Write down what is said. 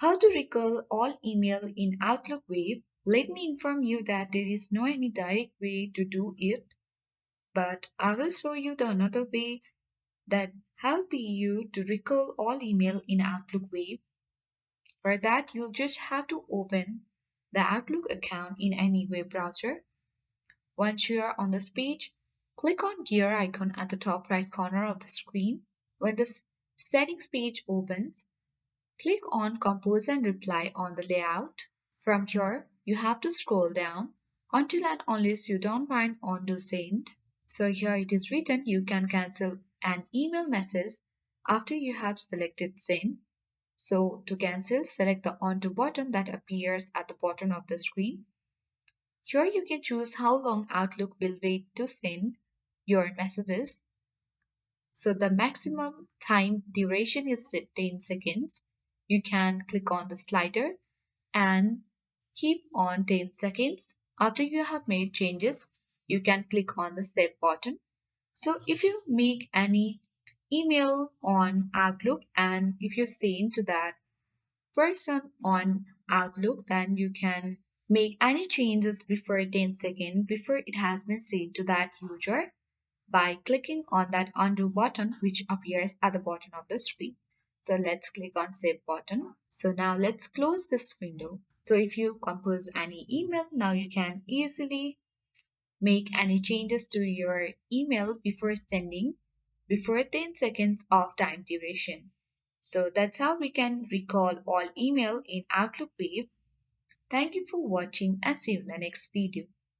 How to recall all email in Outlook Wave? Let me inform you that there is no any direct way to do it, but I will show you the another way that help you to recall all email in Outlook Wave. For that, you just have to open the Outlook account in any web browser. Once you are on this page, click on gear icon at the top right corner of the screen. When the settings page opens, click on Compose and Reply on the layout. From here, you have to scroll down until and unless you don't find Undo Send. So here it is written you can cancel an email message after you have selected Send. So to cancel, select the Undo button that appears at the bottom of the screen. Here you can choose how long Outlook will wait to send your messages. So the maximum time duration is 10 seconds. You can click on the slider and keep on 10 seconds. After you have made changes, you can click on the save button. So if you make any email on Outlook and if you send to that person on Outlook, then you can make any changes before 10 seconds before it has been sent to that user by clicking on that undo button which appears at the bottom of the screen. So let's click on save button. So now let's close this window. So if you compose any email, now you can easily make any changes to your email before sending before 10 seconds of time duration. So that's how we can recall all email in Outlook Wave. Thank you for watching and see you in the next video.